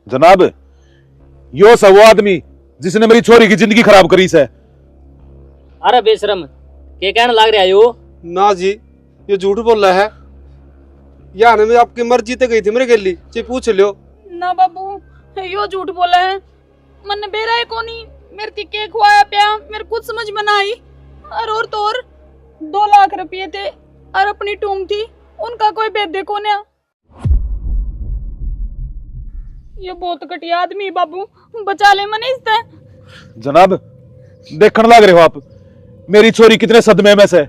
जनाब, यो सब वो आदमी जिसने मेरी छोरी की जिंदगी खराब करी से। अरे बेशरम, के कहने लग रहा यो? ना जी, ये झूठ बोल रहा है। यार मैं आपकी मर्जी ते गई थी मेरे गली चे पूछ लियो। ना बाबू, यो झूठ बोला है। मन बेरा है कोनी, मेरे ती के खुआया पिया, मेरे कुछ समझ में ना आई। और तो और 2 लाख रुपये थे और अपनी टूंग थी, उनका कोई भेद देखो ना। ये बहुत घटिया आदमी है बाबू, बचा ले मने इससे। जनाब, देखने लग रहे हो आप मेरी छोरी कितने सदमे में से।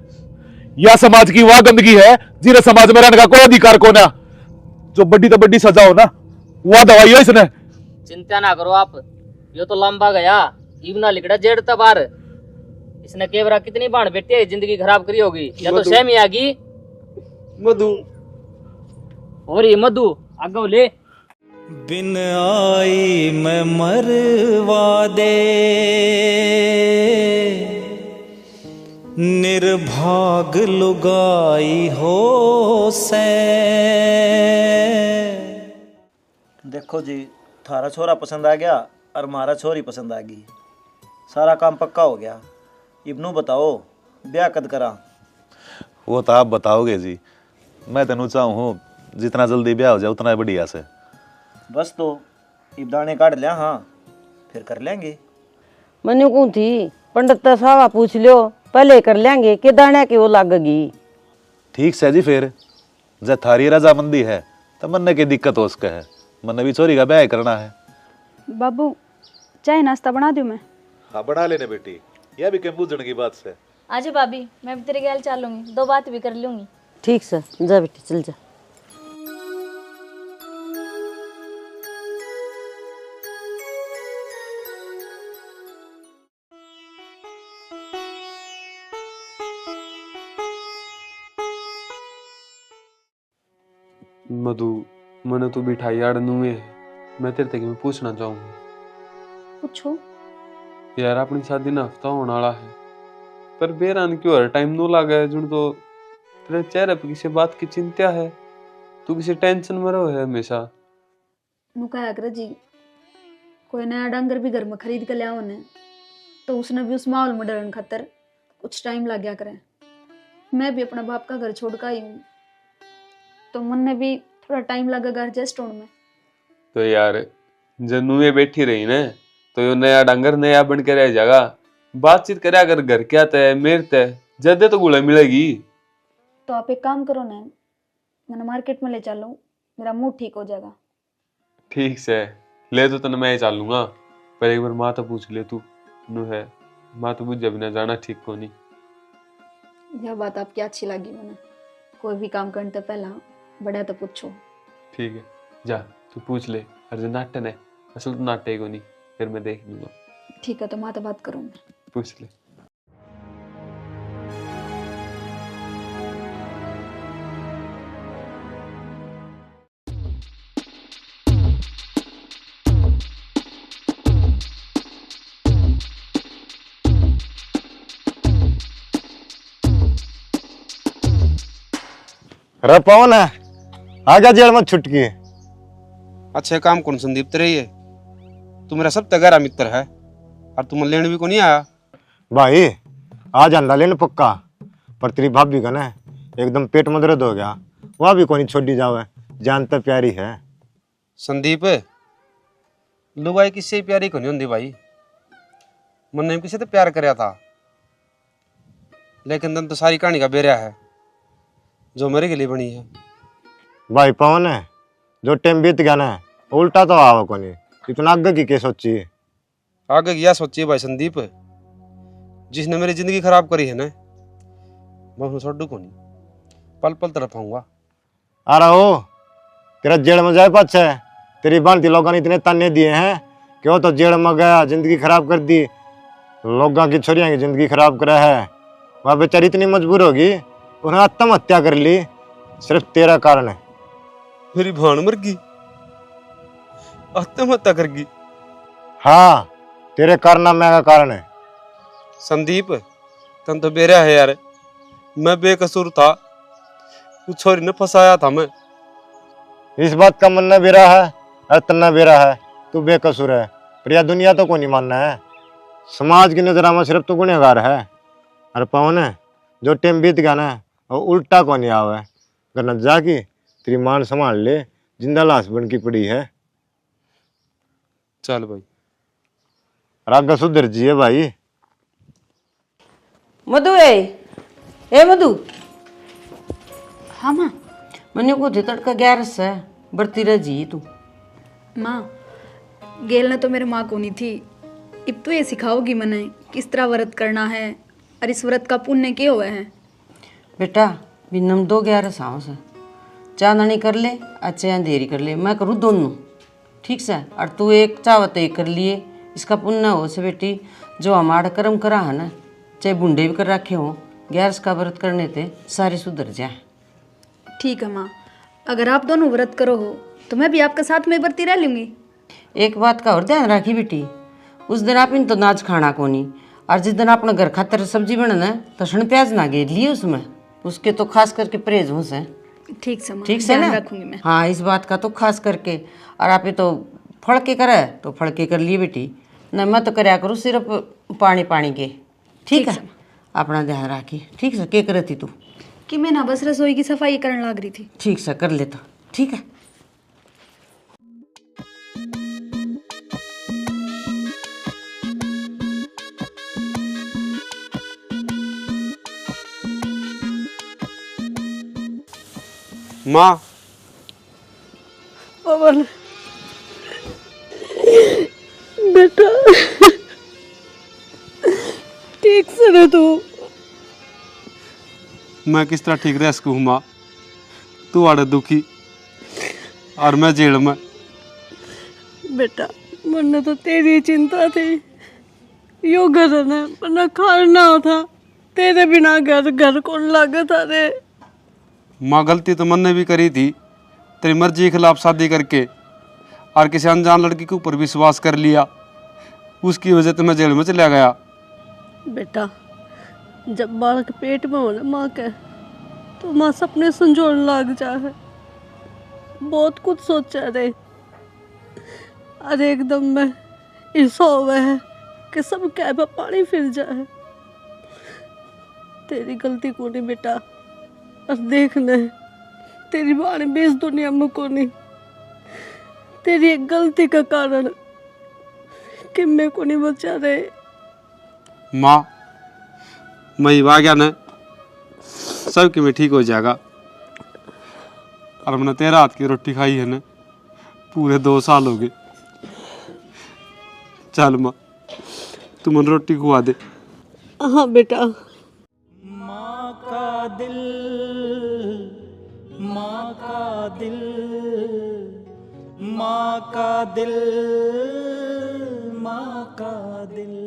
यह समाज की वह गंदगी है जिन्हें समाज में रहने का कोई अधिकार को ना। जो बड़ी तो बड़ी सजा हो ना, वह दवाई हो इसने। चिंता ना करो आप, यो तो लंबा गया, इवना लिखड़ा जेड़ तबार। इसने केवरा कितनी बाण बेटी है जिंदगी खराब करी होगी, या तो सहमी आगी मधु और ये मधु आगे ले। बिन आई मैं मरवा दे, निर्भाग लुगाई हो से। देखो जी, थारा छोरा पसंद आ गया और मारा छोरी पसंद आ गई। सारा काम पक्का हो गया। इब्नू बताओ, ब्याह कद करा? वो तो आप बताओगे जी। मैं तेनू चाहूँ जितना जल्दी ब्याह हो जाए उतना बढ़िया से। बस तो इब्दाने काट लिया, हाँ फिर कर लेंगे। मैंने कौन थी पंडित सावा पूछ लियो, पहले कर लेंगे कि दाने की वो लागगी। ठीक से जी, फिर जब थारी रजामंदी है तो मन्ने की दिक्कत हो उसका है। मन्ने भी छोरी का ब्याह करना है। बाबू, चाय नाश्ता बना दूं मैं? हाँ बना लेने बेटी, यह भी कहीं बूझने की बात से। आजा भाभी, मैं भी तेरे गैल चलूंगी, 2 बात भी कर लूंगी। ठीक से जा बेटी, चल जा। मधु, मैंने तो बिठाई आड़नू में, मैं तेरे तक में पूछना चाहूंगा। पूछो। यार अपनी शादी ना हफ्ता होने वाला है, पर बेरान क्यों हर टाइम नो लागा है। जुड़ तो तेरे चेहरे पे किसी बात की चिंता है, तू किसी टेंशन में रहो है हमेशा। नु कहा कर जी, कोई नया डंगर भी घर में खरीद के लिया ने, तो उसने भी उस माहौल में डरन खातर कुछ टाइम लग गया करे। मैं भी अपना बाप का घर छोड़ कर आई हूँ, तो मन ने भी थोड़ा टाइम लगेगा एडजस्ट होने में। तो यार जन्नू में बैठी रही ना, तो यो नया डंगर नया बन के रह जाएगा। बातचीत करे अगर घर क्या तय मेर तय जदे तो गुड़ा मिलेगी। तो आप एक काम करो ना, मैंने मार्केट में ले चलो, मेरा मूड ठीक हो जाएगा। ठीक से ले तो तने मैं ही चालूंगा, पर एक बार माँ तो पूछ ले तू नु है। माँ तो बुझ बिना जाना ठीक को नहीं। यह बात आपकी अच्छी लगी मैंने। कोई भी काम करने से पहला बड़ा तो पूछो। ठीक है, जा तू पूछ ले। अरे नाटन है, असल तो नाटे को नहीं, फिर मैं देख लूंगा। ठीक है, तो माँ तो बात करूँ मैं। पूछ ले। अरे पवन है, आ गया जेल में छुटकी। अच्छा काम कौन संदीप तेरे ये? तू मेरा सब तगड़ा मित्र है और तू लेने भी को नहीं आया। भाई आज अंडा लेने पक्का, पर तेरी भाभी का ना एकदम पेट में दर्द हो गया, वह भी कोनी छोड़ी जावे, जान तो प्यारी है। संदीप, लुगाई किससे प्यारी को नहीं होंगी भाई। मैंने किसी तो प्यार कराया था, लेकिन तन तो सारी कहानी का बेरा है जो मेरे के लिए बनी है। भाई पवन है, जो टाइम बीत गया ना उल्टा तो आवा कोनी, इतना आगे की क्या सोची? आगे क्या सोचिए भाई संदीप, जिसने मेरी जिंदगी खराब करी है ना, मैं उसको छोड़ू को नहीं, पल पल तरफ आऊंगा। अरे ओ तेरा जेल में जाए पाछे, तेरी बनती लोगों ने इतने ताने दिए हैं कि वो तो जेल में गया, जिंदगी खराब कर दी, लोगों की छोरियां की जिंदगी खराब करा है। वह बेचारी इतनी मजबूर होगी, उन्हें आत्महत्या कर ली, सिर्फ तेरा कारण है। मेरी भान मर गई, आत्महत्या कर गई। हाँ, तेरे कारनामे का कारण है। संदीप, तन तो बेरा है यार, मैं बेकसूर था, उस छोरी ने फंसाया था मैं। इस बात का मन भी रहा है, अरे तन्ना बेरा है, तू बेकसूर है, पर यह दुनिया तो को नहीं मानना है। समाज की नजर में सिर्फ तू गुनहगार है। अरे पवन है, जो टाइम बीत गया ना वो उल्टा को नहीं आवे, वरना जाके तेरी मान संभाल ले, जिंदा लाश बन की पड़ी है। चल भाई। राग सुधर जी है भाई। मधु ए मधु, हाँ माँ। मैंने को थे तड़का 11 से बरती रह जी तू। माँ, गेल ने तो मेरे माँ को नहीं थी, अब तो ये सिखाओगी मने किस तरह व्रत करना है और इस व्रत का पुण्य क्या हुआ है। बेटा बिनम 2-11 साओं से चांदनी कर ले, अच्छे अंधेरी कर ले, मैं करूँ दोनों, ठीक से। और तू एक चावत एक कर लिए, इसका पुण्य हो से बेटी। जो हमारा कर्म करा है ना, चाहे बूढ़े भी कर रखे हो, 11 का व्रत करने थे सारे सुधर जाए। ठीक है माँ, अगर आप दोनों व्रत करो हो तो मैं भी आपके साथ में बरती रह लूँगी। एक बात का और ध्यान रखी बेटी, उस दिन आप इन तो नाच खाना को नहीं, और जिस दिन अपने घर खातर सब्जी बनना तो लहसुन प्याज ना घेर लिए उसमें, उसके तो खास करके परहेज हो से। ठीक से माँ, ठीक से ना, ध्यान रखूंगी मैं। हाँ इस बात का तो खास करके। और आप ये तो फड़के करे तो फड़के कर लिए बेटी, नहीं मैं तो करया करूँ सिर्फ पानी पानी के। ठीक है, अपना ध्यान रखी। ठीक से, क्या करे थी तू? कि मैं ना बस रसोई की सफाई करने लग रही थी। ठीक से कर लेता, ठीक है। माँ, पवन बेटा ठीक से रह तू। मैं किस तरह ठीक रह सकूँ माँ? तू आड़े दुखी और मैं जेल में। बेटा मन तो तेरी चिंता थी, यो घर है ना, वरना खाना था, तेरे बिना घर कौन लागे था रे। माँ गलती तो मैंने भी करी थी, तेरी मर्जी के खिलाफ शादी करके और किसी अनजान लड़की के ऊपर विश्वास कर लिया, उसकी वजह से मैं जेल में चला गया। बेटा जब बालक पेट में हो ना माँ के, तो माँ सपने संजोने लग जाए, बहुत कुछ सोचा रे। अरे एकदम में ऐसा हुआ है कि सब क्या पे पानी फिर जाए। तेरी गलती को नहीं बेटा, और देखने तेरी बाणी भी इस दुनिया में को नहीं, तेरी एक गलती का कारण कि मैं को नहीं बचा रहे। माँ मैं आ गया ना, सब कि मैं ठीक हो जाएगा। और मैंने तेरा हाथ की रोटी खाई है ना, पूरे 2 साल हो गए। चल माँ तू मुझे रोटी खुआ दे। हाँ बेटा। माँ का दिल, माँ का दिल, माँ का दिल, माँ का दिल।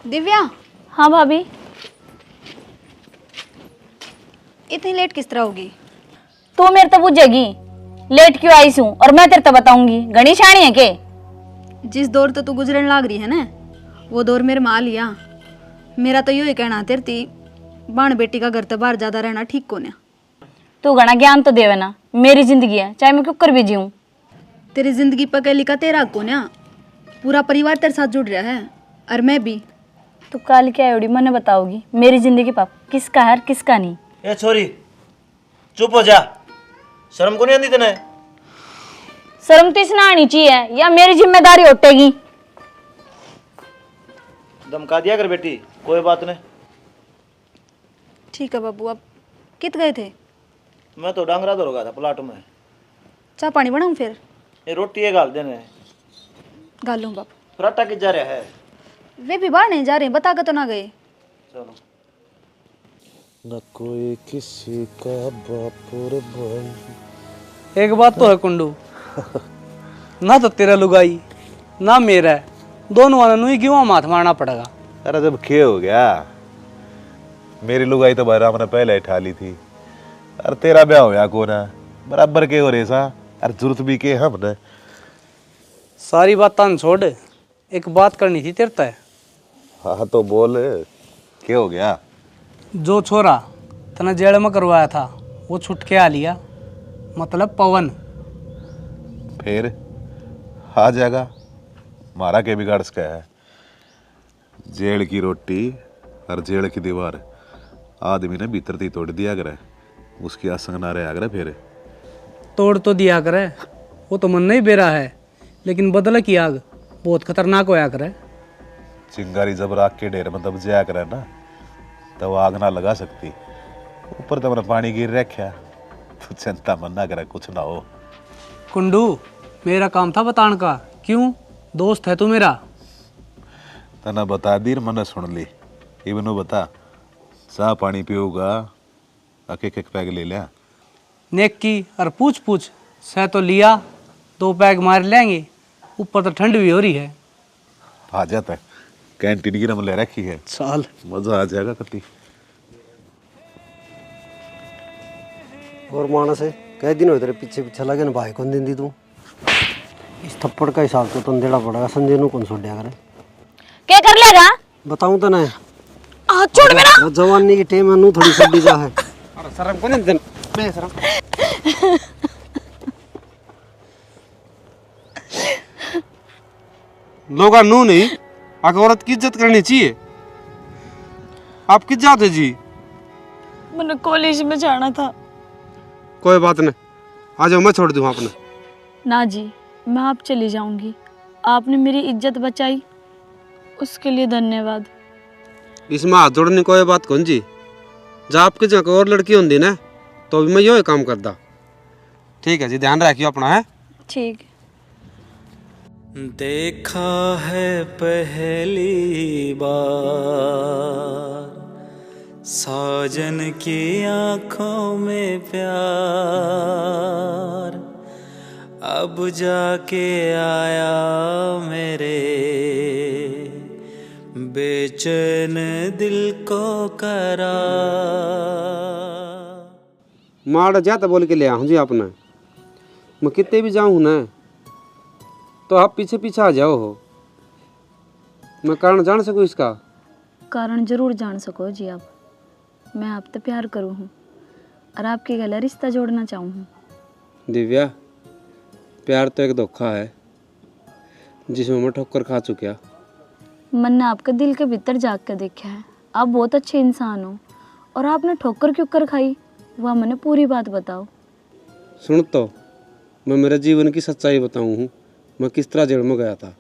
दिव्या। हाँ भाभी। इतनी लेट किस तरह होगी? तू मेरे तो बुझेगी लेट क्यों आई हूँ, और मैं तेरे तो बताऊंगी घनी शानी है के। जिस दौर तो तू गुजरन लाग रही है ना, वो दौर मेरे माँ लिया। मेरा तो यूँ ही कहना तेरे ती बाण बेटी का घर तो बाहर ज्यादा रहना ठीक को ना। तू घना ज्ञान तो देवे ना, मेरी जिंदगी है चाहे मैं क्यों कर भी जीऊँ। तेरी जिंदगी पर लिखा तेरा को ना, पूरा परिवार तेरे साथ जुड़ रहा है, और मैं भी। तू काल क्या एवड़ी मने बताओगी मेरी जिंदगी पाप किसका है और किसका नहीं। ए छोरी चुप हो जा, शर्म को नहीं आती तेने? शर्म तो इसना आनी चाहिए या मेरी जिम्मेदारी उठेगी। धमका दिया कर बेटी, कोई बात नहीं। ठीक है बाबू, अब कित गए थे? मैं तो डांगरा दौड़ गया था प्लाट में। चाय पानी बनाऊं फिर? ये रोटी ये गाल देने। गालूं बाबू। फराटा किस जा रहा है? वे भी बाहर नहीं जा रहे, बता कर तो ना गए। चलो। न कोई किसी का बाप और भाई। एक बात तो है कुंडू, ना तो तेरा लुगाई ना मेरा है, दोनों वालों ही क्यों माथ मारना पड़ेगा। अरे जब खे हो गया, मेरी लुगाई तो भाई राम ने पहले ही ठा ली थी। अरे तेरा ब्याह होया को ना बराबर के हो रे सा। अरे जरूरत भी के हमने। सारी बात तान छोड़, एक बात करनी थी तेरे तय। हाँ तो बोल, क्या हो गया? जो छोरा तने जेल में करवाया था वो छुट के आ लिया, मतलब पवन। फिर आ जाएगा, मारा के बिगाड़ सका है। जेल की रोटी और जेल की दीवार आदमी ने भीतर थी तोड़ दिया करे, उसकी आसंग ना रहा करे। फिर तोड़ तो दिया करे, वो तो मन नहीं बेरा है, लेकिन बदला की आग बहुत खतरनाक होया करे। चिंगारी जब राख के ढेर में दब जाया करे ना, तब आग ना लगा सकती। ऊपर तो मैंने पानी गिर रखा, तो चिंता मन ना करे कुछ ना हो। कुंडू, मेरा काम था बतान का, क्यों? दोस्त है तू मेरा। तना बता दी, मैंने सुन ली। इवनो बता, चाह पानी पियोगा? एक एक पैग ले लिया। नेक की और पूछ पूछ सह तो लिया, 2 पैग मार लेंगे। ऊपर तो ठंड भी हो रही है। आ जाता है, कैंटीन की रम ले रखी है, साल मजा आ जाएगा कति। और मानस है, कई दिन हो तेरे पीछे पीछे लगे ना भाई कौन दिन दी तू? इस थप्पड़ का हिसाब तो तुम देना पड़ेगा। संजय नु कौन छोड़ दिया करे? क्या कर लेगा? बताऊं तो ना, छोड़ मेरा। जवानी की टेम है नु थोड़ी सड्डी जा है। अरे शर्म को नहीं दिन मैं शर्म। लोग नू नहीं, आगे औरत की इज्जत करनी चाहिए। आप किस जाते जी? मैंने कॉलेज में जाना था। कोई बात नहीं, आ जाओ, मैं छोड़ दूँ आपने। ना जी, मैं आप चली जाऊंगी। आपने मेरी इज्जत बचाई, उसके लिए धन्यवाद। इसमें हाथ जोड़ने कोई बात कौन जी? जब आपके जगह और लड़की होंगी ना, तो भी मैं यो काम करता। ठीक है जी, ध्यान रखियो अपना है। ठीक। देखा है पहली बार साजन की आंखों में प्यार, अब जाके आया मेरे बेचैन दिल को करार। माड़ा जाता बोल के ले आऊँ जी आपने। मैं कितने भी जाऊँ ना, तो आप पीछे पीछे आ जाओ हो। मैं कारण जान सकूँ इसका? कारण जरूर जान सको जी आप। मैं आपसे प्यार करूँ हूँ और आपके गले रिश्ता जोड़ना चाहूँ हूँ। दिव्या, प्यार तो एक धोखा है जिसमें मैं ठोकर खा चुका। मन ने आपका दिल के भीतर जाग कर देखा है। आप बहुत अच्छे इंसान हो और आपने ठोकर क्यों कर खाई, वह मैंने पूरी बात बताओ। सुन तो, मैं मेरे जीवन की सच्चाई बताऊँ हूँ। मैं किस तरह जेल में गया था।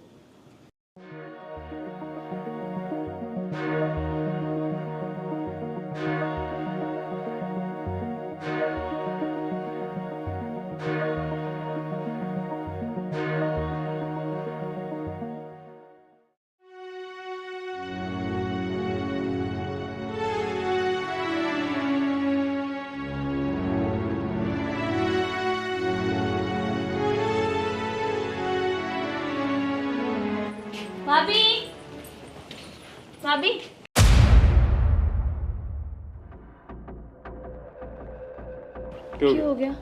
भाभी, भाभी, क्यों हो गया?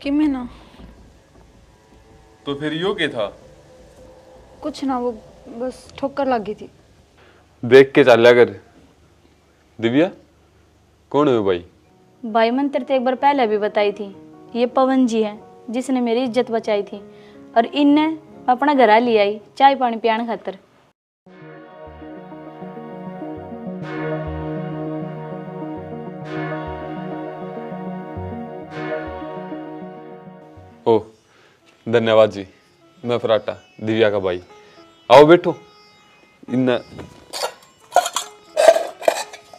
कि मैं ना तो फिर यो क्या था? कुछ ना, वो बस ठोकर लग गई थी। देख के चल कर। दिव्या, कौन है भाई? भाई मन तेरे एक बार पहले भी बताई थी, ये पवन जी है जिसने मेरी इज्जत बचाई थी और इनने अपना घर ले आई चाय पानी पियाने खातर। ओ धन्यवाद जी। मैं फराटा, दिव्या का भाई। आओ बैठो। इन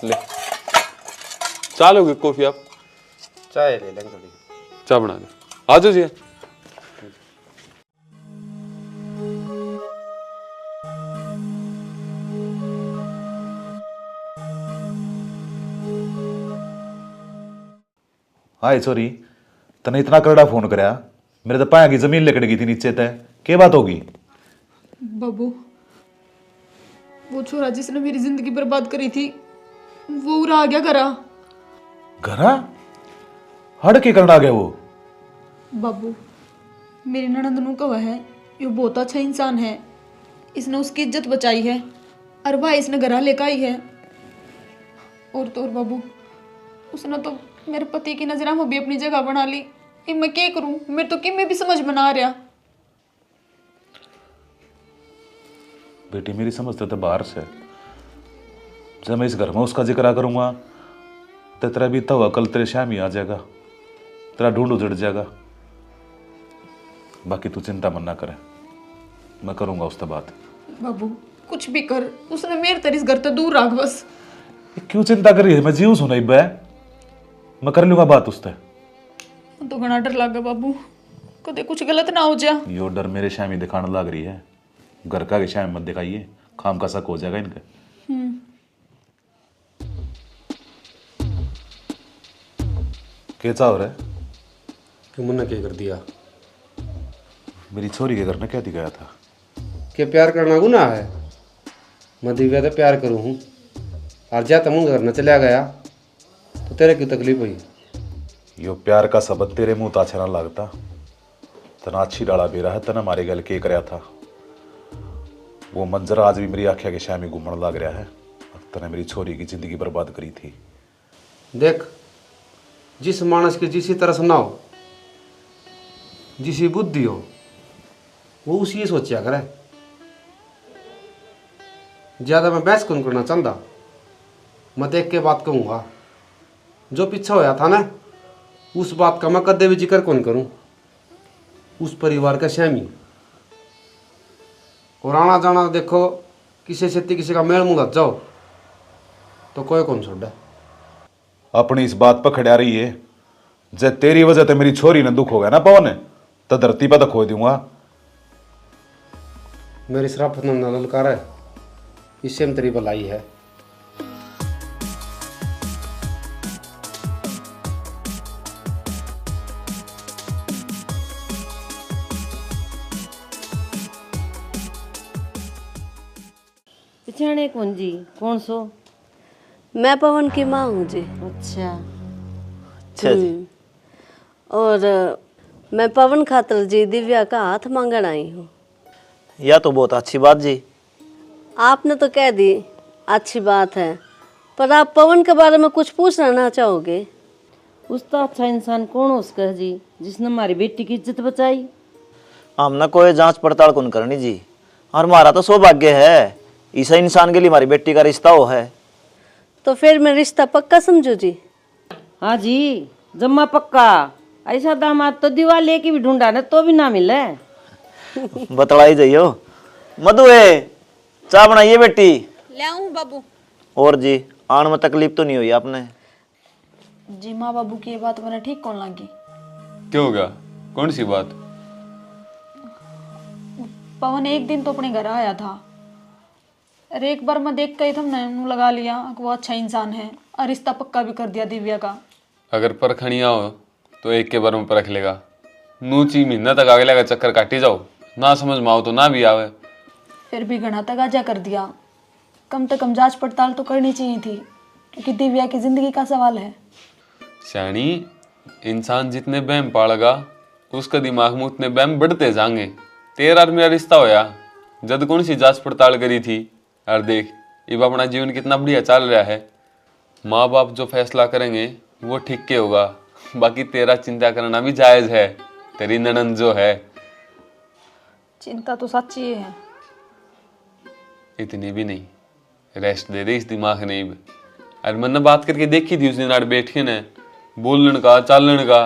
ले चाय लोगे? कॉफी? आप चाय ले लेंगे थोड़ी। चाय बना दे। आ जाओ जी। हाय सॉरी, तने इतना करड़ा फोन कराया, मेरे तो पाया की जमीन लिकड़ गई थी नीचे तय। क्या बात होगी? बाबू, वो छोरा जिसने मेरी जिंदगी बर्बाद करी थी, वो उड़ा आ गया घरा। घरा हड़ के करना आ गया वो? बाबू मेरी ननद नु कहा है ये बहुत अच्छा इंसान है, इसने उसकी इज्जत बचाई है और भाई इसने घरा लेकर आई है। और तो और बाबू उसने तो मेरे पति की नजर में भी अपनी जगह बना ली। ये मैं क्या करूं, मेरे तो कि मैं भी समझ बना रहा। बेटी मेरी समझते तो बाहर से, जब मैं इस घर में उसका जिक्र करूंगा तो तेरा बीता हुआ कल तेरे शाम ही आ जाएगा, तेरा ढूंढ उजड़ जाएगा। बाकी तू चिंता मन ना करे, मैं करूंगा उससे बात। बाबू कुछ भी कर, उसने मेरे तरह इस घर से दूर रख बस। क्यों चिंता कर रही है? मैं जीव सुनाई बे, मैं कर लूंगा बात उससे। तो घना डर लगा बाबू, कदे कुछ गलत ना हो जा। यो डर मेरे शाम ही दिखाने लग रही है, घर का के शाम मत दिखाइए, खाम का शक हो जाएगा इनका। क्या चाह रहा है? कि मुन्ना क्या कर दिया? मेरी छोरी के घर में क्या दिखाया था? क्या प्यार करना गुनाह है? मैं दिव्या तो प्यार करूँ हूँ, और जा तुम घर न चला गया तो तेरे क्यों तकलीफ हुई? यो प्यार का शब्द तेरे मुंह ताछा ना लगता, तना अच्छी डाला बेरा है, तना मारे गल के करया था। वो मंजर आज भी मेरी आंखें के शाम में घूमने लग रहा है। तने मेरी छोरी की जिंदगी बर्बाद करी थी। देख, जिस मानस की जिसी तरह ना हो, जिसी बुद्धि हो, वो उसी सोचा करे। ज्यादा मैं बहस कौन करना चाहता, मैं देख के बात कहूँगा। जो पीछा होया था ना, उस बात का मैं कदे भी जिक्र कौन करूँ। उस परिवार का शामी और आना जाना देखो, किसी से किसी का मेल मुँह जाओ तो कोई कौन छोड़ा। अपनी इस बात पर खड़ा रही है, जब तेरी वजह से मेरी छोरी ने दुख हो गया ना पवन, तो धरती पर तो खो दूंगा। मेरी शराफत न ललकार है, इससे में तेरी भलाई है। पिछाड़े कौन जी? कौन सो? मैं पवन की माँ हूँ जी। अच्छा अच्छा जी। और मैं पवन खातर जी दिव्या का हाथ मांगण आई हूँ। यह तो बहुत अच्छी बात जी। आपने तो कह दी अच्छी बात है, पर आप पवन के बारे में कुछ पूछना ना चाहोगे? उसका अच्छा इंसान कौन हो उसका जी, जिसने हमारी बेटी की इज्जत बचाई? हमने कोई जांच पड़ताल कौन करनी जी, और हमारा तो सौभाग्य है ऐसा इंसान के लिए हमारी बेटी का रिश्ता हो है। तो फिर मैं रिश्ता पक्का समझू जी? हाँ जी, जम्मा पक्का। ऐसा दामाद तो दीवार लेके भी ढूंढा ना तो भी ना मिले। बतलाई जाइयो। मधु है, चाय बनाइए बेटी। ले आऊं बाबू। और जी आन में तकलीफ तो नहीं हुई आपने? जी माँ बाबू की ये बात मैंने ठीक कौन लगी। क्या होगा? कौन सी बात? पवन एक दिन तो अपने घर आया था, और एक बार मैं देख कर हमने मुंह लगा लिया कि वो अच्छा इंसान है, और रिश्ता पक्का भी कर दिया दिव्या का। अगर परखनिया हो तो एक के बार में परख लेगा। नूची महीना तक आगे लगा चक्कर काटी जाओ, ना समझ में आओ तो ना भी आवे। फिर भी घना तगाजा कर दिया। कम से कम जांच पड़ताल तो करनी चाहिए थी, क्योंकि दिव्या की जिंदगी का सवाल है। श्याणी, इंसान जितने बहम पालेगा उसका दिमाग में उतने बहम बढ़ते जाएंगे। तेरा और मेरा रिश्ता होया, जद कौन सी जांच पड़ताल करी थी, और देख अब अपना जीवन कितना बढ़िया चल रहा है। माँ बाप जो फैसला करेंगे वो ठीक के होगा। बाकी तेरा चिंता करना भी जायज है, तेरी ननद जो है। चिंता तो सच्ची है। इतनी भी नहीं, रेस्ट दे दे इस दिमाग ने। और मैंने बात करके देखी थी उस दिन आड़ बैठ के ने, बोलन का चालन का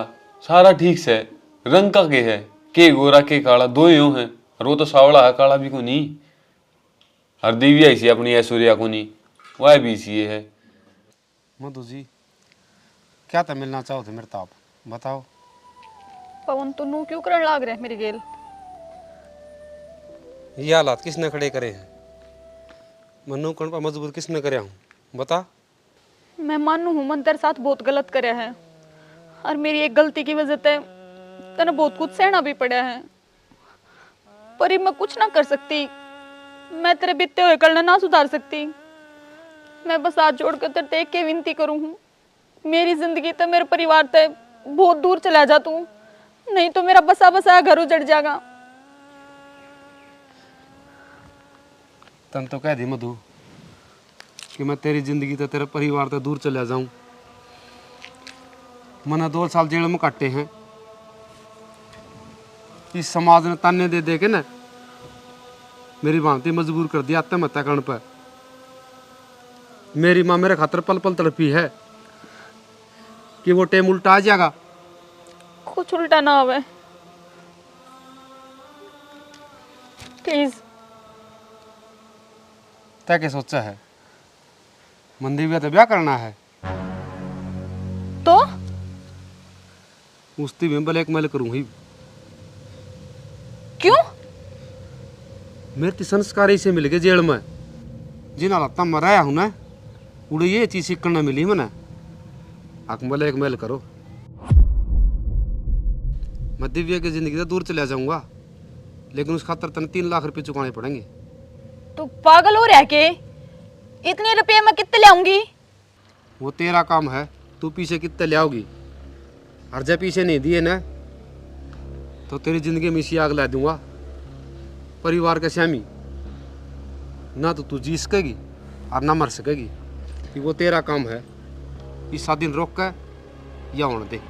सारा ठीक से। रंग का के गोरा के काला दो ही हैं, और वो तो सावला है, काला भी को नहीं। और दिव्या इसी अपनी ऐश्वर्या को नहीं, वह भी इसी है। मधु जी, क्या था मिलना चाहो थे मेरे ताप बताओ। पवन तो नू क्यों करने लाग रहे मेरी गेल? ये हालात किसने खड़े करे हैं? मनु कौन पर मजबूत किसने करे हूँ बता। मैं मानू हूँ मन तेरे साथ बहुत गलत करे है, और मेरी एक गलती की वजह से तेने बहुत कुछ सहना भी पड़ा है। पर मैं कुछ ना कर सकती, मैं तेरे बीते हुए कल ना सुधार सकती। मैं बस हाथ जोड़ कर तेरे ते एक के विनती करूँ हूँ, मेरी जिंदगी तो मेरे परिवार ते बहुत दूर चला जा तू, नहीं तो मेरा बसा बसा घर उजड़ जाएगा। तन तो कह दी मधु कि मैं तेरी जिंदगी तो तेरे परिवार से दूर चला जाऊं। मैंने 2 साल जेल में काटे हैं। इस समाज ने ताने दे दे के ना मेरी भांति मजबूर कर दिया आत्महत्या करने पर। मेरी माँ मेरे खातर पल पल तड़पी है कि वो टेम उल्टा आ जाएगा। कुछ उल्टा ना होवे प्लीज। तय क्या सोचा है? मंदिर में तो ब्याह करना है तो उस्ती में ब्लैकमेल करूंगी। क्यों? मेरे संस्कारी से मिल गए जेल में जिन हालत में मराया हूं ना, उड़े ये चीज सीखने मिली मैंने। आक ब्लैकमेल करो। मैं दिव्या की जिंदगी से दूर चला जाऊंगा, लेकिन उस खातर तने 3 लाख रुपए चुकाने पड़ेंगे। तू पागल हो रहा के? इतने रुपये मैं कितने लाऊंगी? वो तेरा काम है, तू पीछे कितने ले आओगी। और जब पीछे नहीं दिए ना तो तेरी जिंदगी में इसी आग ला दूंगा। परिवार का स्वामी ना तो तू जी सकेगी और ना मर सकेगी। कि वो तेरा काम है, इस 7 दिन रोक कर या होने दे।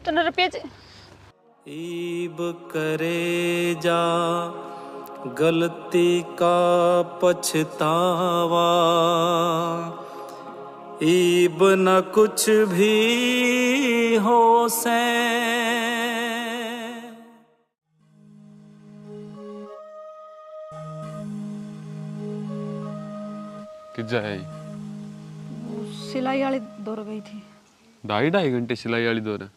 तने रुपये ईब करे जा गलती का पछतावा, ईब न कुछ भी हो से। कि जाए सिलाई वाली दौड़ गई थी। 2.5 घंटे सिलाई वाली दौर है।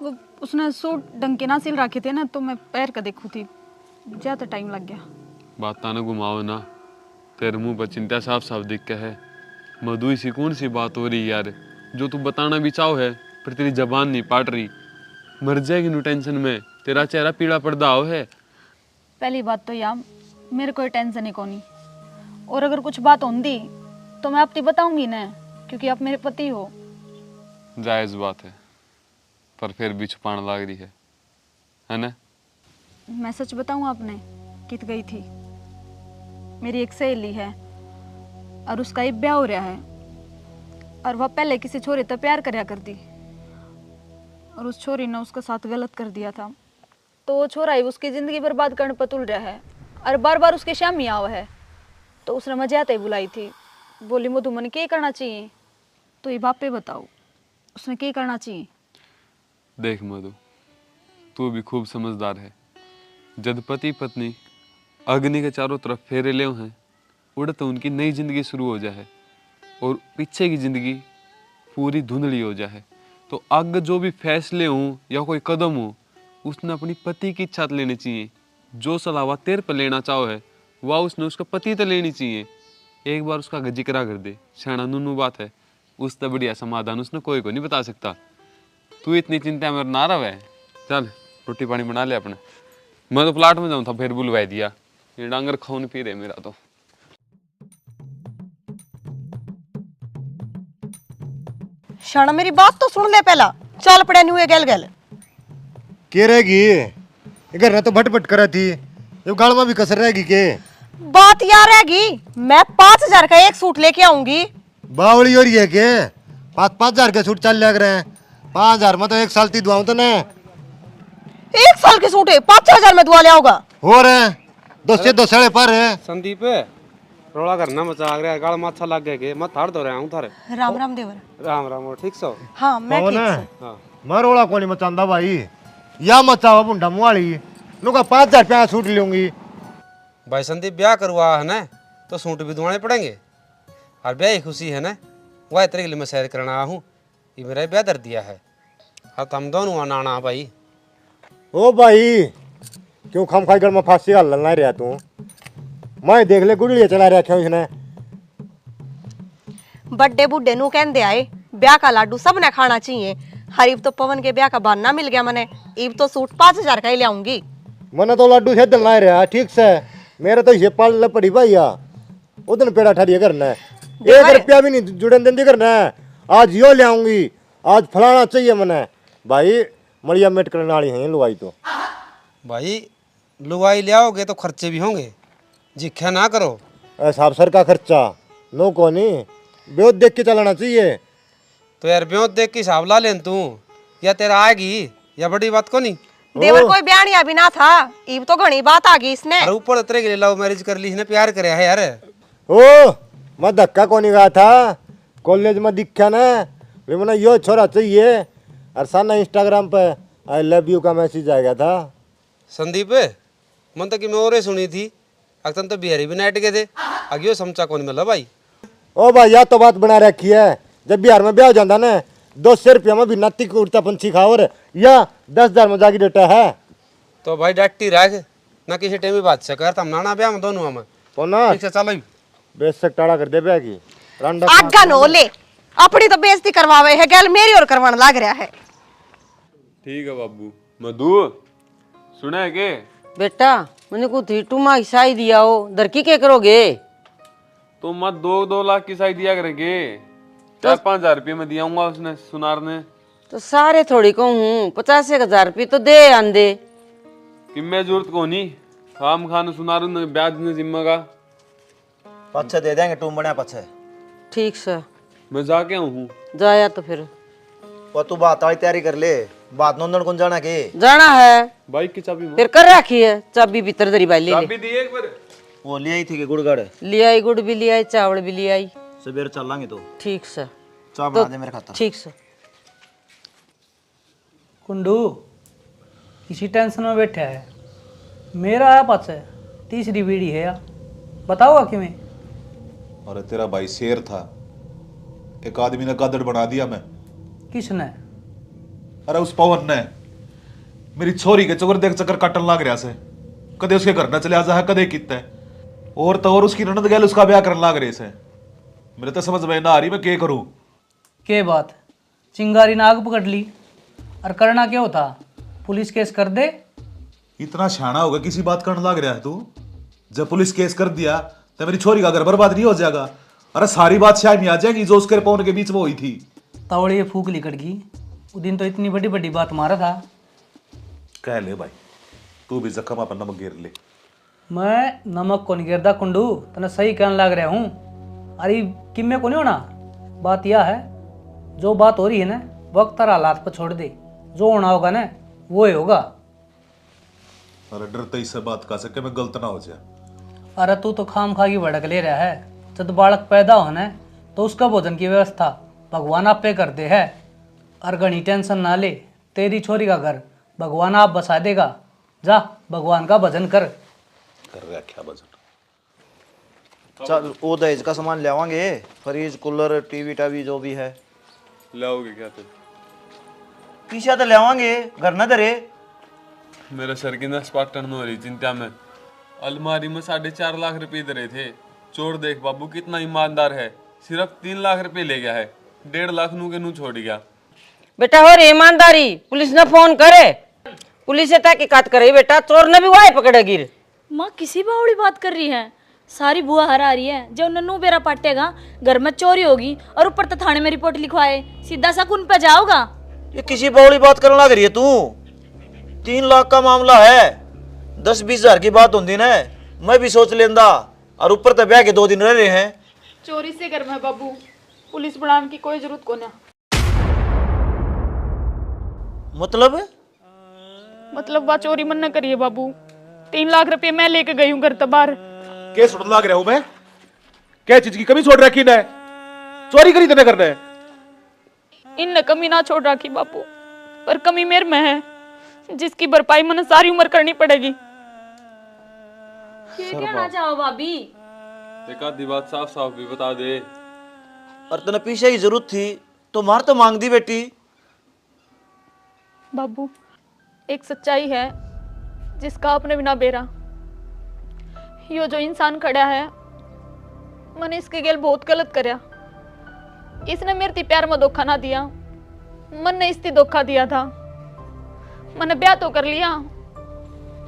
वो उसने सूट ढंग के ना सिल रखे थे ना, तो मैं पैर का देखू थी, ज्यादा टाइम लग गया। बात ना घुमाओ ना, तेरे मुंह पर चिंता साफ साफ दिख के है। मधु सी कौन सी बात हो रही यार, जो तू बताना भी चाहो है पर तेरी जबान नहीं पाट रही। मर जाएगी नु टेंशन में, तेरा चेहरा पीला पड़दा हो है। पहली बात तो यार मेरे कोई टेंशन ही कोनी, और अगर कुछ बात होंगी तो मैं आपको बताऊंगी ना, क्योंकि आप मेरे पति हो। जायज बात है, पर फिर भी छुपाने लग रही है ना? मैं सच बताऊं आपने कित गई थी। मेरी एक सहेली है और उसका एक ब्याह हो रहा है, और वह पहले किसी छोरे से प्यार करया करती, और उस छोरी ने उसके साथ गलत कर दिया था। तो वो छोरा ही उसकी जिंदगी बर्बाद करने पर तुल रहा है, और बार बार उसके शामी आवा है। तो उसने मजे आते ही बुलाई थी, बोली मधु मन क्या करना चाहिए? तो ये बापे बताओ उसने क्या करना चाहिए? देख मधु, तू भी खूब समझदार है। जब पति पत्नी अग्नि के चारों तरफ फेरे ले हैं, उड़ तो उनकी नई जिंदगी शुरू हो जाए और पीछे की जिंदगी पूरी धुंधली हो जाए, तो आगे जो भी फैसले हों या कोई कदम हो, उसने अपनी पति की इच्छा लेनी चाहिए। जो सलाह वह तेरे पर लेना चाहो है वह उसने उसका पति तो लेनी चाहिए। एक बार उसका जिक्र कर दे, शाना नूनू बात है, उससे बढ़िया समाधान उसने कोई को नहीं बता सकता। तू इतनी चिंता में ना रहे। चल रोटी पानी बना ले अपने। मैं तो प्लाट में जाऊँ था, फिर बुलवा दिया। ये डांगर खून पी रहे मेरा तो। शाना मेरी बात तो सुन ले पहला, चल पड़े नहीं हुए गल गल के रहेगी घर ने तो भट भट करा थी, ये गाल में भी कसर रहेगी के? बात यार रहेगी, मैं 5,000 का एक सूट लेके आऊंगी। बावली हो रही है के? 5,000 के सूट चल लग रहे हैं। 5,000 में तो 1 साल ती दुआऊं तो ना। 1 साल के सूट है 5,000 में दुआ ले आओगा? हो रहे 2 से 2 साढ़े पर है। संदीप रोला करना मचा रहा है, गाल माथा लग गया के? मैं थाड़ दो रहा हूं थारे। राम राम देवर। राम राम। ठीक सो? हाँ मैं ठीक हूं। हाँ मैं रोला कोनी मचांदा भाई, या मचावा बुंडा मुआली नुका 5,000 रुपया सूट लूंगी। भाई संदीप ब्याह करवा है ना, तो सूट भी दुआने पड़ेंगे। और ब्याह ही खुशी है ना, वह तेरे के लिए मैं सैर करना आया हूँ। ये मेरा ब्याह दर दिया है, हाँ तो हम दोनों आना भाई। ओ भाई क्यों खम खाई गल में फांसी हल ना रहा तू? मैं देख ले गुड़िया चला रखा इसने। बड्डे बुड्ढे नु कहते आए ब्याह का लाडू सब ने खाना चाहिए। हरीफ तो पवन के ब्याह का बहाना मिल गया मने, ईब तो सूट 5,000 का ही ले आऊंगी। मने तो लड्डू से दलना रहा ठीक से, मेरे तो ये पाल पड़ी भैया उधर पेड़ा ठहरिए करना है, 1 रुपया भी नहीं जुड़न देंदी करना है। आज यो ले आऊंगी, आज फलाना चाहिए मने। भाई मड़िया मेट करने वाली है लुगाई तो। भाई लुगाई ले आओगे तो खर्चे भी होंगे, जिख्या ना करो। साहब सर का खर्चा नो को नहीं, ब्योत देख के चलाना चाहिए। तो यार ब्योत देख के हिसाब ला लेन तू, या तेरा आएगी या बड़ी बात को नहीं। देवर कोई ब्याणिया भी ना था, इब तो घनी बात आ गई इसने। अरे ऊपर उतरे के लिए लव मैरिज कर ली इसने, प्यार करे है यार। ओ मैं धक्का को नहीं गया था, कॉलेज में दिखा ना मैंने यो छोरा चाहिए, और साना इंस्टाग्राम पे आई लव यू का मैसेज आ गया था। संदीप मन तक मैं और सुनी थी, अक्सर तो बिहारी भी नाइट के थे, आगे समझा कौन मिला भाई। ओ भाई या तो बात बना रखी है, जब बिहार में ब्याह हो जाता ना 200 रुपया में भी नाती को उड़ता पंछी खाओ, या 10,000 में जाके डेटा है। तो भाई डट्टी रख ना, किसी टाइम में बात से कर, तम नाना ब्याह में दोनों में ना ठीक से चलो बेशक टाड़ा कर दे ब्याह की रंडा आगा नो ले, अपनी तो बेइज्जती करवावे है, गैल मेरी और करवाने लग रहा है। ठीक है बाबू। मधु सुना है के बेटा मैंने को थी टूमा हिसाई दिया हो, दरकी के करोगे? तो मत 2 लाख की साई दिया करेंगे, 4-5 रुपये में दिया हूँ उसने सुनार ने। तो सारे थोड़ी को हूँ, 50,000 रुपये तो दे आंदे कि मैं जरूरत को नहीं, खाम खान सुनार ने ब्याज ने जिम्मा का पच्छे दे देंगे, टूम बना पच्छे। ठीक सर, मैं जाके हूँ जाया तो फिर और तू बात वाली तैयारी कर ले, बात नंदन कौन जाना के जाना है, बाइक की चाबी फिर कर रखी है चाबी भीतर दरी भाई ले चाबी दी एक बार। वो ले आई थी कि गुड़गड़ ले आई, गुड़ भी ले आई, चावल भी ले आई। सवेरे चल लांगे तो ठीक सर, चाय बना दे मेरे खातर। ठीक सर। कुंडू किसी टेंशन में बैठा है, मेरा है पास है तीसरी बीड़ी है या बताओ कि मैं। अरे तेरा भाई शेर था, एक आदमी ने गादड़ बना दिया मैं। किसने? अरे उस पवन ने मेरी छोरी के चक्कर देख चक्कर काटन लाग रहा से, कदे उसके घर न चले आ जा, कदे कितना और तो और उसकी ननद गैल उसका ब्याह करने लाग रहे से। मेरे तो समझ में ना आ रही मैं क्या करूं। के बात चिंगारी नाग पकड़ ली और करना क्या होता, पुलिस केस कर दे। इतना शाना होगा किसी बात करने लाग रहा है तू? जब पुलिस केस कर दिया तो मेरी छोरी का घर बर्बाद नहीं हो जाएगा? अरे सारी बात शायद नहीं आ जाएगी जो उसके पवन के बीच में हुई थी। तवड़े ये फूक लिकड़ गई, उस दिन तो इतनी बड़ी बड़ी बात मारा था। कह ले भाई, तू भी जख्म अपन नमक गिर ले। मैं नमक को नहीं गिरदा कुंडू, तने सही कहने लग रहा हूँ। अरे किम्मे को नहीं होना, बात यह है जो बात हो रही है ना वक्त और हालात पर छोड़ दे, जो होना होगा ना वो ही होगा। अरे डरते इससे बात का सके मैं गलत ना हो जाए। अरे तू तो खाम खा की भड़क ले रहा है, जब बालक पैदा होना है तो उसका भोजन की व्यवस्था भगवान आप पे कर दे है, और घनी टेंशन ना ले, तेरी छोरी का घर भगवान आप बसा देगा। जा भगवान का भजन कर रहा क्या भजन। चल वो दहेज का सामान ले आवांगे, फ्रिज कूलर टीवी टावी जो भी है। लाओगे क्या तुम? पीछे तो ले आवांगे, घर ना धरे। मेरा सर की नस पाटन हो रही चिंता में। अलमारी में 4.5 लाख रुपए धरे थे, चोर देख बाबू कितना ईमानदार है, सिर्फ 3 लाख रुपए ले गया है, 1.5 लाख नू के नू छोड़ गया। बेटा हो रे ईमानदारी, पुलिस ने फोन करे, पुलिस से तहकीकात करे बेटा, चोर ने भी वाई पकड़ेगी। माँ किसी बावड़ी बात कर रही है, सारी बुआ हरा रही है, जो नन्नू बेरा पाटेगा घर में चोरी होगी और ऊपर तो थाने में रिपोर्ट लिखवाए, सीधा सा कुन पे जाओगा। ये किसी बावड़ी बात करने लग रही है तू? 3 लाख का मामला है, 10-20 हजार की बात होती ना मैं भी सोच लेंदा, और ऊपर तो ब्याह के 2 दिन रह रहे हैं। चोरी से घर में बाबू पुलिस बढ़ाने की कोई जरूरत को ना। मतलब बा चोरी मन न करिए बाबू, 3 लाख रुपए मैं लेके गई हूँ घर तबार। क्या सुन लाग रहा हूं मैं? क्या चीज की कमी छोड़ रखी है? चोरी करी तेने करना है? इन कमी ना छोड़ रखी बापू, पर कमी मेरे में है, जिसकी भरपाई मन सारी उम्र करनी पड़ेगी। क्या ना चाहो भाभी? एक आधी बात साफ साफ भी बता दे। और तने पीछे की जरूरत थी तो मार तो मांग दी बेटी। बाबू एक सच्चाई है जिसका आपने बिना बेरा, यो जो इंसान खड़ा है मैंने इसके गेल बहुत गलत करया। इसने मेरे प्यार में धोखा ना दिया, मन ने इसकी धोखा दिया था। मैंने ब्याह तो कर लिया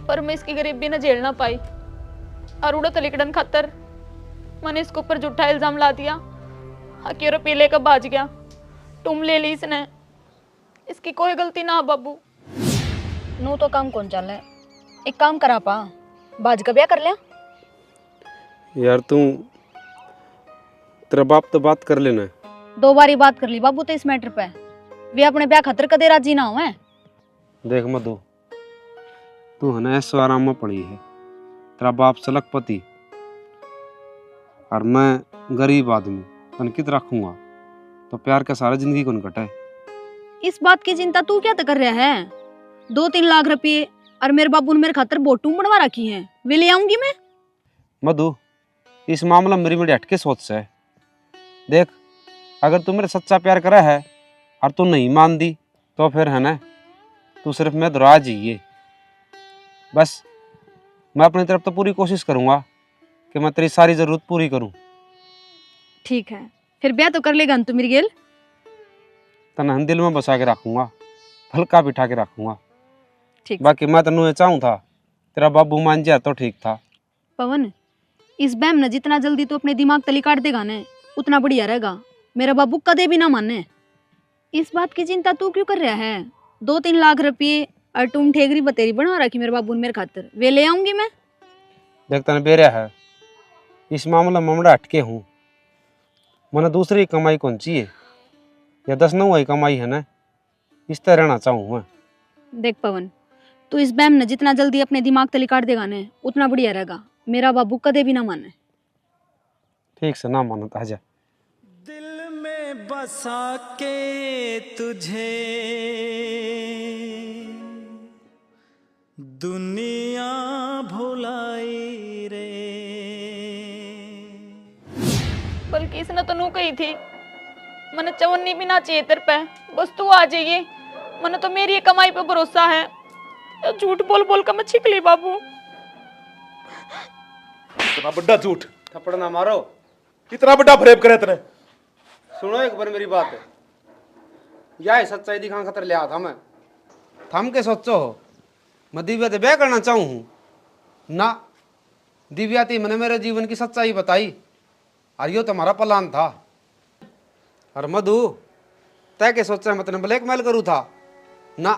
पर मैं इसकी गरीबी न झेल ना पाई, और उड़त लिकड़न खातर मैंने इसके ऊपर झूठा इल्जाम ला दिया। हकी रुपये लेकर भाज गया, तुम ले ली इसने। इसकी कोई गलती ना बाबू। नू तो काम कौन चल है, एक काम करा पा, बाज का ब्याह कर लिया। यार तेरा बाप तो बात कर लेना। 2 बारी बात कर ली बाबू तो इस मैटर पे, वे अपने ब्याह खतर कदे राजी ना हो। देख मधु, तू है ना ऐसो आराम में पड़ी है, तेरा बाप सलखपति और मैं गरीब आदमी, तन कित रखूंगा तो प्यार का सारा जिंदगी को कटे। इस बात की चिंता तू क्या कर रहा है? 2-3 लाख रुपये और मेरे बाबू ने मेरे खातर बोटू बनवा रखी है, वे ले आऊंगी मैं। मधु, इस मामला मेरी बड़ी हटके सोच से है। देख, अगर तू मेरे सच्चा प्यार करा है और तू नहीं मान दी तो फिर है ना, तू सिर्फ मैं दुरा जाइए। बस मैं अपनी तरफ तो पूरी कोशिश करूंगा कि मैं तेरी सारी जरूरत पूरी करूं। ठीक है, फिर ब्याह तो कर लेगा तू मेरी गेल। तने दिल में बसा के रखूंगा, हल्का बिठा के रखूंगा। ठीक। बाकी मैं तेनू ये चाहूं था, तेरा बाबू मान जाए तो ठीक था। पवन, इस बैम ने जितना जल्दी तू अपने दिमाग तली काट देगा ने, उतना बढ़िया रहेगा। मेरा बाबू कदे भी ना माने। इस बात की चिंता तू क्यों कर रहा है? 2-3 लाख रुपये और तुम ठेगरी बतेरी बना रखी मेरे बाबू ने मेरे खातिर, वे ले आऊंगी मैं। देख तने बेरिया है, इस मामले में मैं हटके हूँ। मैंने दूसरी कमाई कौन चाहिए, या 10 9 कमाई है ना, इस तरह रहना चाहूँ मैं। देख पवन, तू इस बैम ने जितना जल्दी अपने दिमाग तली काट देगा ने, उतना बढ़िया रहेगा। मेरा बाबू कदे भी ना माने। ठीक से ना मानो ताजा। दिल में बसा के तुझे दुनिया भुलाई रे। बल्कि इसने तो नू कही थी, मैंने चवन्नी भी ना चाहिए तेरे पे, बस तू आ जाइए। मैंने तो मेरी कमाई पे भरोसा है। तो झूठ बोल बोल कर मैं छिक ली बाबू। इतना बड़ा झूठ, थप्पड़ ना मारो। इतना बड़ा फरेब करे तने। सुनो एक बार मेरी बात, यह सच्चाई दिखाने खातर लिया था मैं। थम के सोचो हो मैं दिव्या से ब्याह करना चाहूँ हूँ ना? दिव्या थी, मैंने मेरे जीवन की सच्चाई बताई और यो तुम्हारा प्लान था। और मधु, तय के सोचा मैं तेने ब्लैकमेल करूँ था ना?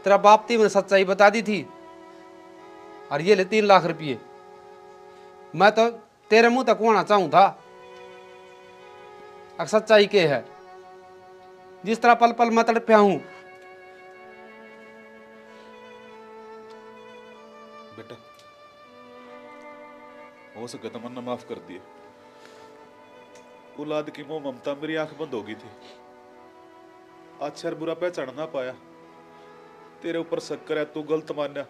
तेरा बाप थी, मैंने सच्चाई बता दी थी और ये ले 3 लाख रुपये। मैं तो तेरे मुंह तक आना चाहूँ था। अब सच्चाई के है, जिस तरह पल पल मैं तड़पया हूँ। बेटा, हो सके तो मन्ना माफ कर दिए। औलाद की मोह ममता मेरी आंख बंद हो गई थी। अच्छा बुरा पहचान ना पाया, तेरे ऊपर शक करे तू गलत माना।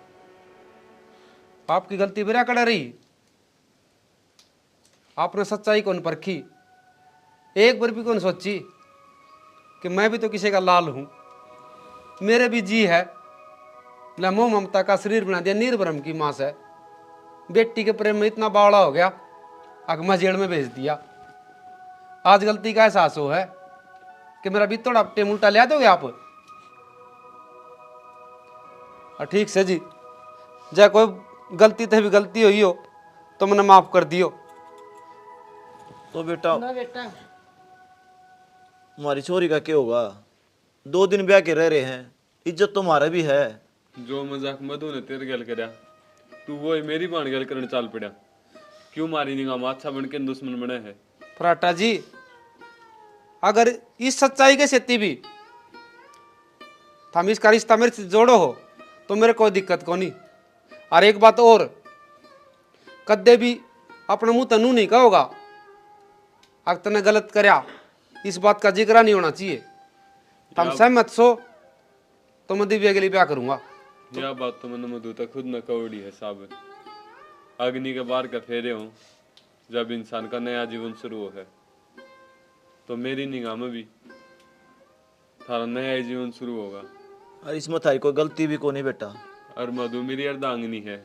बाप की गलती मेरा कड़ा रही। आपने सच्चाई कौन परखी, एक बार भी कौन सोची कि मैं भी तो किसी का लाल हूं, मेरे भी जी है। ना मोह ममता का शरीर बना दिया निर्भरम की मां से। बेटी के प्रेम में इतना बावड़ा हो गया, अगमा जेल में भेज दिया। आज गलती का एहसास हो है कि मेरा भी थोड़ा टेम उल्टा ले दोगे आप? ठीक से जी, जय कोई गलती थे भी गलती हुई हो तो मैंने माफ कर दियो। तो बेटा ना बेटा, हमारी छोरी का क्या होगा? 2 दिन ब्याह के रह रहे हैं, इज्जत तुम्हारा भी है। जो मजाक मधु ने तेरे गल करया, तू वो मेरी बाण गल करने चाल पड़ा। क्यों मारी निगाह में अच्छा बन के दुश्मन बने है? फराटा जी, अगर इस सच्चाई के सेती भी हम इसका रिश्ता मेरे से जोड़ो हो तो मेरे कोई दिक्कत को नहीं। और एक बात और, कदे भी अपने मुंह तनू नहीं कहोगा। अगर तने गलत करया, इस बात का जिक्र नहीं होना चाहिए। हम सहमत सो तो मैं दिव्या के लिए ब्याह करूंगा। यह बात तो मैंने मधु तक खुद न कौड़ी है साहब। अग्नि के बार का फेरे हो, जब इंसान का नया जीवन शुरू हो है, तो मेरी निगाह में भी थारा नया जीवन शुरू होगा। और इसमें थारी कोई गलती भी को नहीं बेटा। और मधु मेरी अर्धांगिनी है,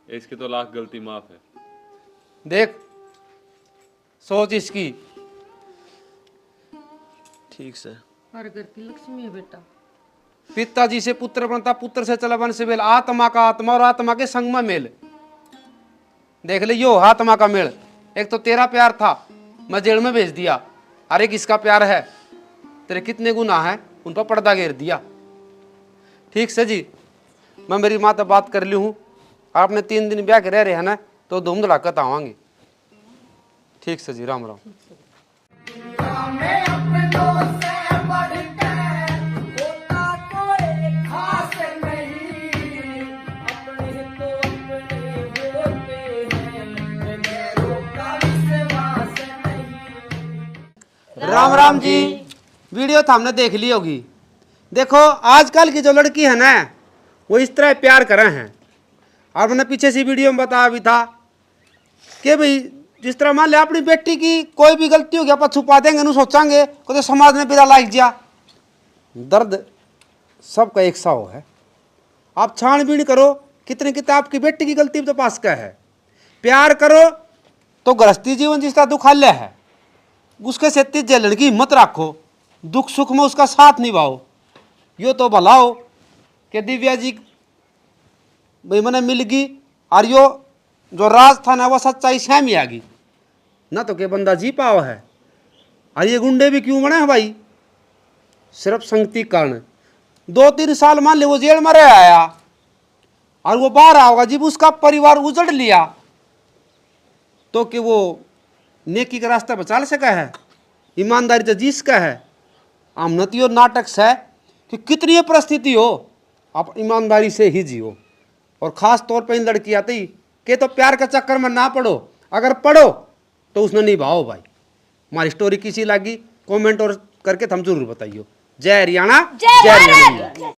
इसकी तो लाख गलती माफ है। देख, सोच इसकी। ठीक से। हर घर की लक्ष्मी है बेटा। पिताजी से पुत्र बनता, पुत्र से चला वन से मेल। आत्मा का आत्मा और आत्मा के संग में मेल। देख ले यो आत्मा का मेल। एक तो तेरा प्यार था, मैं जेल में भेज दिया, और एक इसका प्यार है। तेरे कितने गुनाह हैं उन पर पर्दा घेर दिया। ठीक से जी, मैं मेरी माँ से बात कर ली हूँ। आपने 3 दिन ब्याह के रह रहे हैं ना, तो धूम धड़ाकत आवांगे। ठीक से जी, राम राम। राम राम जी। वीडियो तो हमने देख ली होगी। देखो आजकल की जो लड़की है ना, वो इस तरह प्यार कर रहे हैं। और मैंने पीछे से वीडियो में बताया भी था कि भाई जिस तरह मान लिया अपनी बेटी की कोई भी गलती होगी आप छुपा देंगे, नहीं सोचांगे तो समाज में बिरा लाग जा। दर्द सबका एक सा हो है। आप छानबीन करो कितने कितने आपकी बेटी की गलती तो पास का है। प्यार करो तो गृहस्थी जीवन जिसका दुखालय है, उसके से जलन की हिम्मत रखो, दुख सुख में उसका साथ निभाओ। यो तो भलाओ कि दिव्या जी भाई मैंने मिल गई, और यो जो राज था ना वो सच्चाई सहमी आ गई ना, तो के बंदा जी पाओ है। और ये गुंडे भी क्यों बने हैं भाई? सिर्फ संगति कारण। 2-3 साल मान ले वो जेल में रह आया, और वो बाहर आओगा जब उसका परिवार उजड़ लिया, तो कि वो नेकी का रास्ता बचा सका है, ईमानदारी से जी सका है। आमनतियों नाटक से कि कितनी परिस्थिति हो आप ईमानदारी से ही जियो। और ख़ास तौर पे इन लड़की आती कि तो प्यार के चक्कर में ना पड़ो, अगर पढ़ो तो उसने निभाओ भाई। हमारी स्टोरी किसी लगी कमेंट और करके हम जरूर बताइयो। जय हरियाणा, जय हरियाणा।